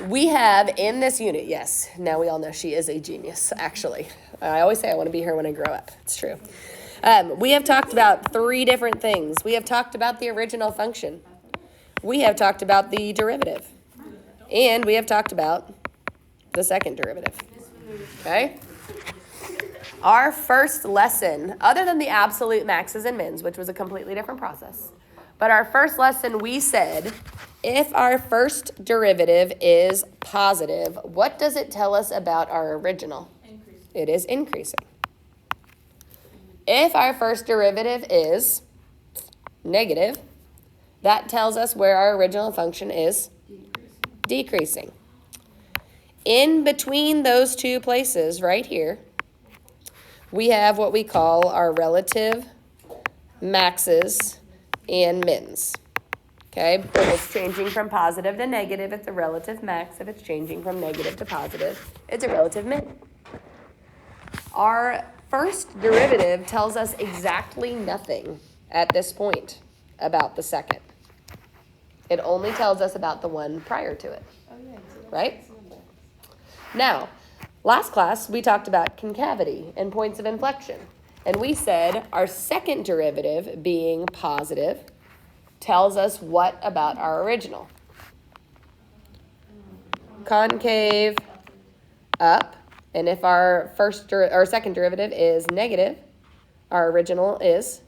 We have in this unit, yes, now we all know she is a genius, actually. I always say I want to be her when I grow up. It's true. We have talked about 3 different things. We have talked about the original function. We have talked about the derivative. And we have talked about the second derivative. Okay? Our first lesson, other than the absolute maxes and mins, which was a completely different process, but our first lesson we said, if our first derivative is positive, what does it tell us about our original? Increasing. It is increasing. If our first derivative is negative, that tells us where our original function is decreasing. In between those 2 places right here, we have what we call our relative maxes and mins. Okay, if it's changing from positive to negative, it's a relative max. If it's changing from negative to positive, it's a relative min. Our first derivative tells us exactly nothing at this point about the second. It only tells us about the one prior to it, right? Now, last class, we talked about concavity and points of inflection. And we said our second derivative, being positive, tells us what about our original? Concave up. And if our second derivative is negative, our original is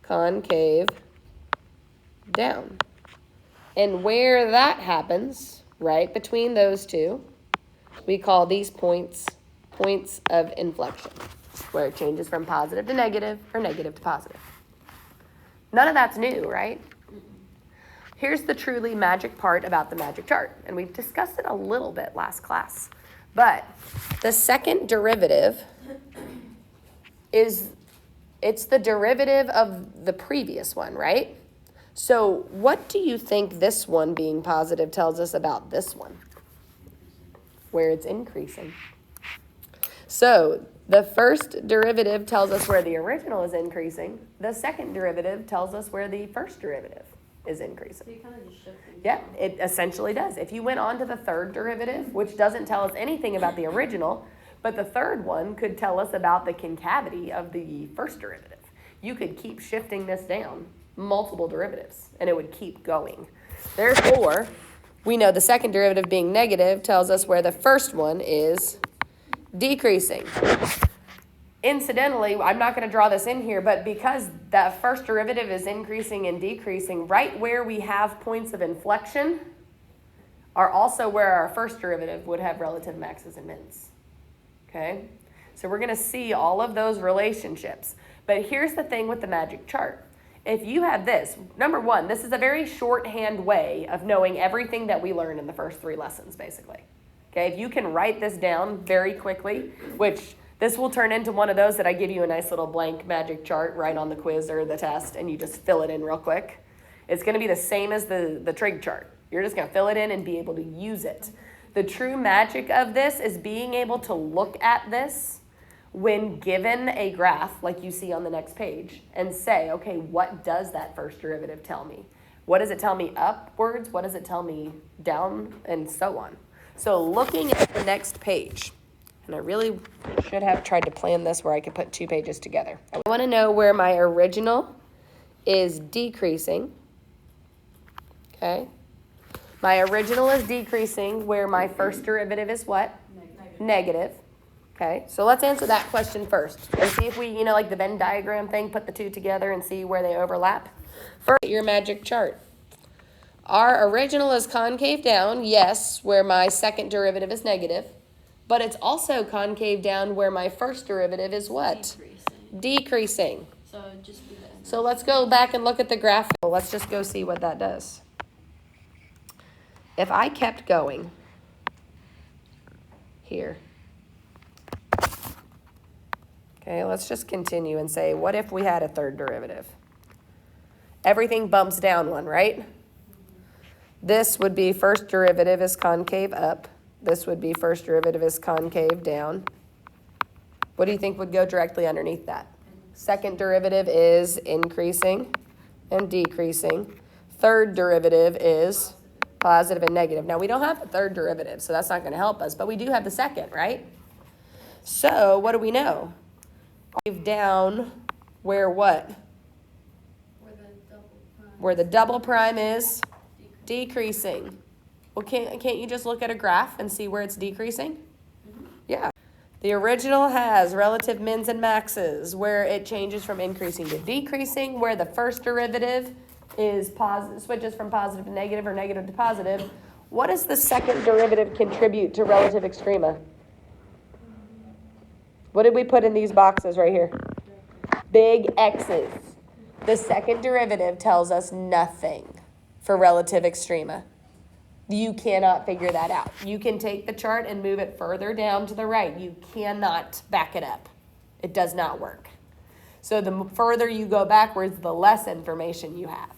concave down. And where that happens, right between those 2, we call these points of inflection, where it changes from positive to negative or negative to positive. None of that's new, right? Here's the truly magic part about the magic chart, and we've discussed it a little bit last class. But the second derivative it's the derivative of the previous one, right? So what do you think this one being positive tells us about this one, where it's increasing? So the first derivative tells us where the original is increasing. The second derivative tells us where the first derivative is increasing. So you kind of just shift it. Yeah, it essentially does. If you went on to the third derivative, which doesn't tell us anything about the original, but the third one could tell us about the concavity of the first derivative. You could keep shifting this down multiple derivatives, and it would keep going. Therefore, we know the second derivative being negative tells us where the first one is decreasing. Incidentally, I'm not going to draw this in here, but because that first derivative is increasing and decreasing, right where we have points of inflection are also where our first derivative would have relative maxes and mins. Okay? So we're going to see all of those relationships. But here's the thing with the magic chart. If you have this, number 1, this is a very shorthand way of knowing everything that we learned in the first 3 lessons, basically. Okay, if you can write this down very quickly, which this will turn into one of those that I give you a nice little blank magic chart right on the quiz or the test, and you just fill it in real quick. It's going to be the same as the trig chart. You're just going to fill it in and be able to use it. The true magic of this is being able to look at this when given a graph like you see on the next page and say, okay, what does that first derivative tell me? What does it tell me upwards? What does it tell me down? And so on. So looking at the next page, and I really should have tried to plan this where I could put 2 pages together. I want to know where my original is decreasing. Okay. My original is decreasing where my first derivative is what? Negative. Okay, so let's answer that question first and see if we, like the Venn diagram thing, put the 2 together and see where they overlap. First, your magic chart. Our original is concave down, yes, where my second derivative is negative, but it's also concave down where my first derivative is what? Decreasing. So just do that. So let's go back and look at the graph. Let's just go see what that does. If I kept going here. Okay, let's just continue and say, what if we had a third derivative? Everything bumps down 1, right? This would be first derivative is concave up. This would be first derivative is concave down. What do you think would go directly underneath that? Second derivative is increasing and decreasing. Third derivative is positive and negative. Now, we don't have the third derivative, so that's not going to help us, but we do have the second, right? So, what do we know? Down where what? Where the double prime is decreasing. Well, can't you just look at a graph and see where it's decreasing? Yeah. The original has relative mins and maxes, where it changes from increasing to decreasing, where the first derivative is positive, switches from positive to negative or negative to positive. What does the second derivative contribute to relative extrema? What did we put in these boxes right here? Big X's. The second derivative tells us nothing for relative extrema. You cannot figure that out. You can take the chart and move it further down to the right. You cannot back it up. It does not work. So the further you go backwards, the less information you have.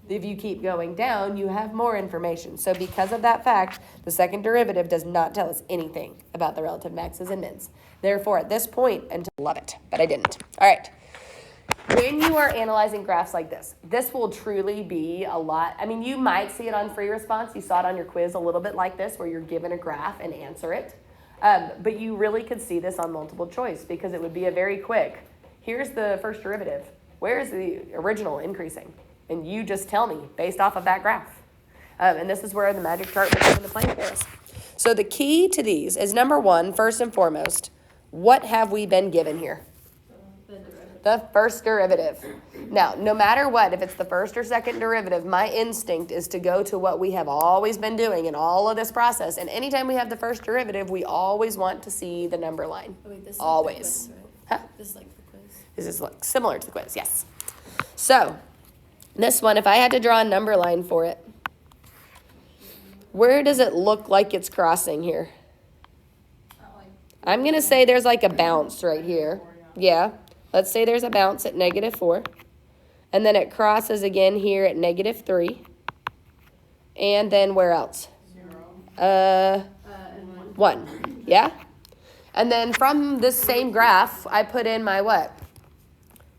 If you keep going down, you have more information. So because of that fact, the second derivative does not tell us anything about the relative maxes and mins. Therefore, at this point, love it, but I didn't. All right. When you are analyzing graphs like this will truly be a lot. I mean, you might see it on free response. You saw it on your quiz a little bit like this, where you're given a graph and answer it. But you really could see this on multiple choice, because it would be a very quick, here's the first derivative. Where is the original increasing? And you just tell me based off of that graph. And this is where the magic chart will come into play for us. So the key to these is, number one, first and foremost, what have we been given here? The first derivative. Now, no matter what, if it's the first or second derivative, my instinct is to go to what we have always been doing in all of this process. And anytime we have the first derivative, we always want to see the number line. Oh, wait, this is always. Like the quiz, right? Huh? This is like the quiz. This is like similar to the quiz, yes. So, this one, if I had to draw a number line for it, where does it look like it's crossing here? I'm going to say there's like a bounce right here. Yeah. Let's say there's a bounce at -4. And then it crosses again here at -3. And then where else? 1. Yeah? And then from this same graph, I put in my what?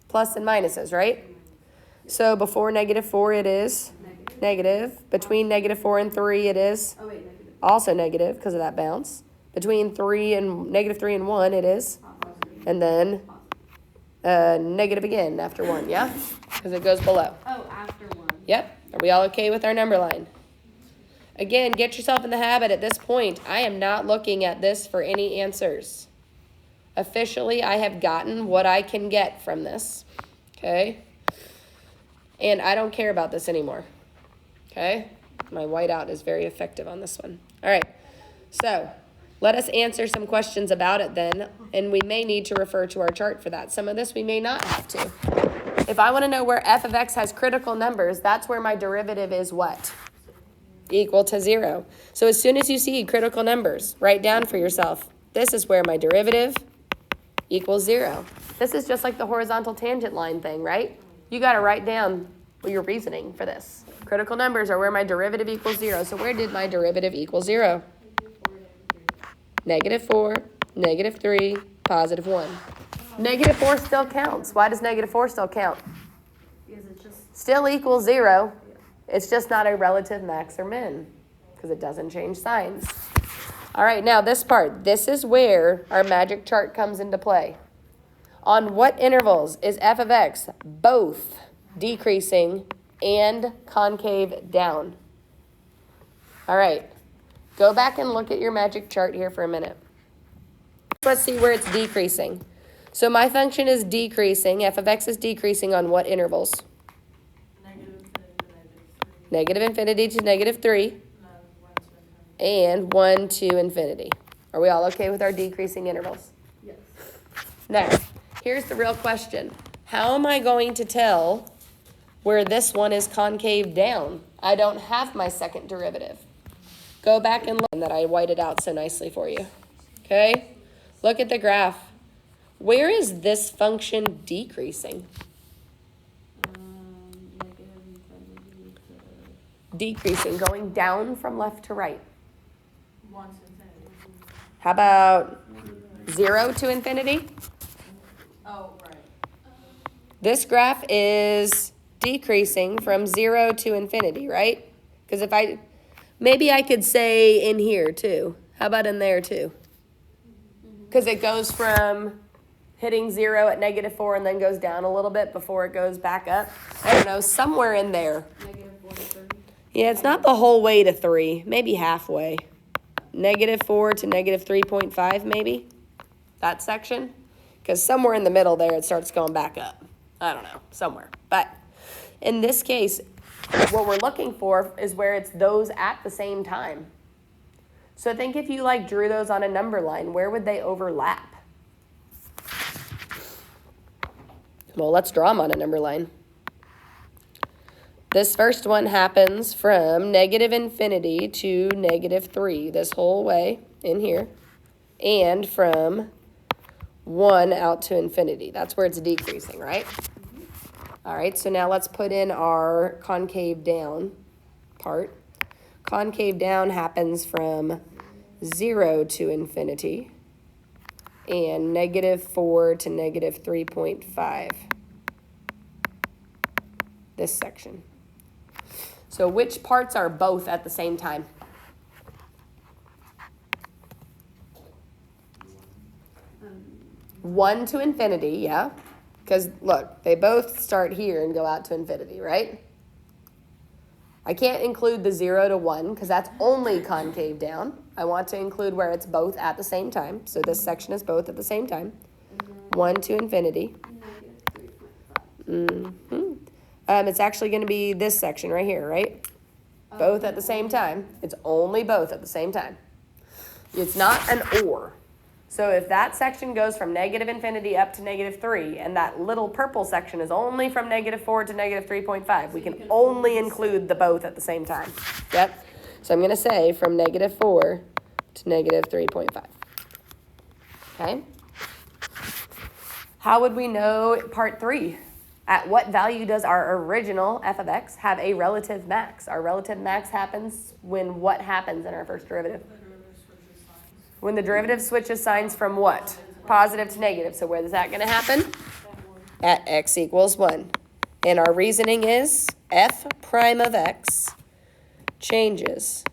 Plus and minuses, right? So before -4, it is negative. Between -4 and 3, it is also negative because of that bounce. Between -3 and 1, it is. And then negative again after 1, yeah? Because it goes below. Oh, after 1. Yep. Are we all okay with our number line? Again, get yourself in the habit at this point. I am not looking at this for any answers. Officially, I have gotten what I can get from this. Okay? And I don't care about this anymore. Okay? My whiteout is very effective on this one. All right. So, let us answer some questions about it then, and we may need to refer to our chart for that. Some of this we may not have to. If I want to know where f of x has critical numbers, that's where my derivative is what? Equal to 0. So as soon as you see critical numbers, write down for yourself, this is where my derivative equals 0. This is just like the horizontal tangent line thing, right? You got to write down your reasoning for this. Critical numbers are where my derivative equals 0. So where did my derivative equal 0? -4, -3, +1. -4 still counts. Why does -4 still count? Because it's just Still equals 0. It's just not a relative max or min because it doesn't change signs. All right, now this part. This is where our magic chart comes into play. On what intervals is f of x both decreasing and concave down? All right. Go back and look at your magic chart here for a minute. Let's see where it's decreasing. So my function is decreasing. F of x is decreasing on what intervals? Negative infinity to -3. And 1 to infinity. Are we all okay with our decreasing intervals? yes. Next, here's the real question. How am I going to tell where this one is concave down? I don't have my second derivative. Go back and look that I whited out so nicely for you. Okay? Look at the graph. Where is this function decreasing? Negative infinity to Decreasing, going down from left to right. 1 to infinity. How about 0 to infinity? Oh, right. This graph is decreasing from 0 to infinity, right? Because Maybe I could say in here too. How about in there too? Because it goes from hitting 0 at -4 and then goes down a little bit before it goes back up. I don't know, somewhere in there. -4 to 3. Yeah, it's not the whole way to 3, maybe halfway. -4 to -3.5 maybe, that section. Because somewhere in the middle there it starts going back up. I don't know, somewhere. But in this case, what we're looking for is where it's those at the same time. So think if you like drew those on a number line, where would they overlap? Well, let's draw them on a number line. This first one happens from -infinity to -3 this whole way in here, and from 1 out to infinity. That's where it's decreasing, right? All right, so now let's put in our concave down part. Concave down happens from 0 to infinity and -4 to -3.5. This section. So which parts are both at the same time? One to infinity, yeah. Because look, they both start here and go out to infinity, right? I can't include the 0 to 1 because that's only concave down. I want to include where it's both at the same time. So this section is both at the same time. 1 to infinity. It's actually going to be this section right here, right? Both at the same time. It's only both at the same time. It's not an or. So if that section goes from -infinity up to -3, and that little purple section is only from -4 to -3.5, we can only include the both at the same time. Yep. So I'm going to say from -4 to -3.5. Okay. How would we know part 3? At what value does our original f of x have a relative max? Our relative max happens when what happens in our first derivative? When the derivative switches signs from what? Positive to negative. So where is that going to happen? At x equals 1. And our reasoning is f prime of x changes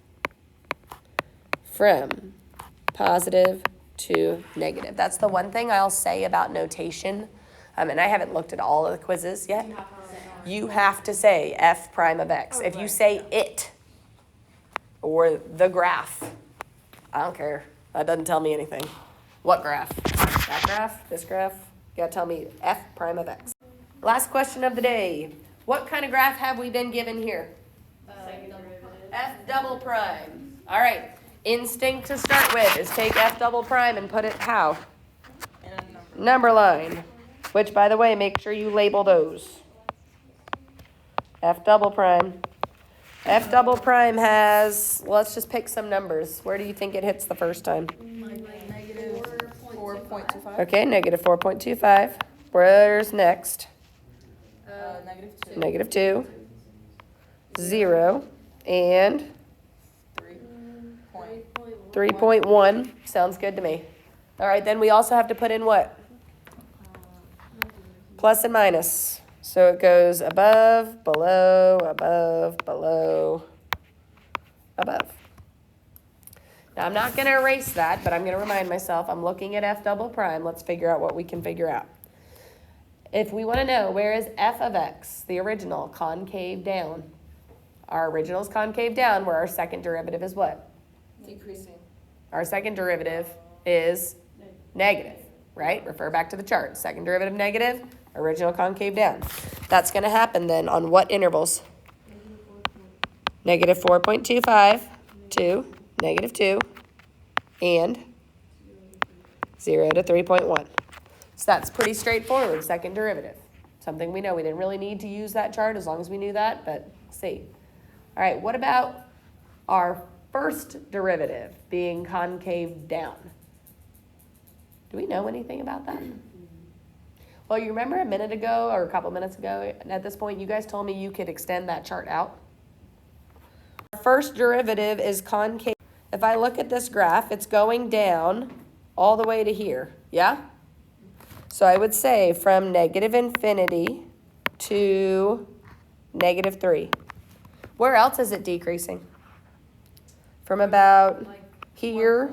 from positive to negative. That's the one thing I'll say about notation. And I haven't looked at all of the quizzes yet. You have to say f prime of x. If you say it or the graph, I don't care. That doesn't tell me anything. What graph? That graph? This graph? You gotta tell me f prime of x. Last question of the day. What kind of graph have we been given here? F double prime. All right. Instinct to start with is take f double prime and put it how? In a Number line. Which, by the way, make sure you label those. F double prime. F double prime has, let's just pick some numbers. Where do you think it hits the first time? -4.25. Okay, -4.25. Where's next? -2. -2. 0. And 3.1. Sounds good to me. All right, then we also have to put in what? Plus and minus. So it goes above, below, above, below, above. Now I'm not going to erase that, but I'm going to remind myself I'm looking at f double prime. Let's figure out what we can figure out. If we want to know where is f of x, the original, concave down. Our original is concave down, where our second derivative is what? Decreasing. Our second derivative is negative, right? Refer back to the chart. Second derivative negative, original concave down. That's going to happen then on what intervals? -4.25 to -2 and 0 to 3.1. So that's pretty straightforward, second derivative. Something we know. We didn't really need to use that chart as long as we knew that, but see. All right, what about our first derivative being concave down? Do we know anything about that? Well, you remember a minute ago or a couple minutes ago, at this point, you guys told me you could extend that chart out. Our first derivative is concave. If I look at this graph, it's going down all the way to here, yeah? So I would say from -infinity to -3. Where else is it decreasing? from about Like here,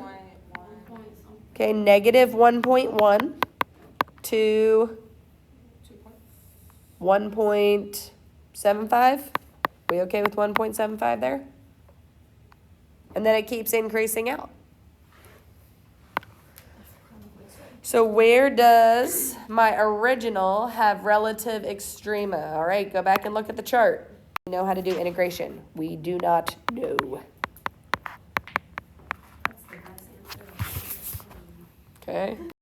1.1, okay, negative 1.1 to 1.75. We okay with 1.75 there? And then it keeps increasing out. So where does my original have relative extrema? All right, go back and look at the chart. We know how to do integration. We do not know. Okay.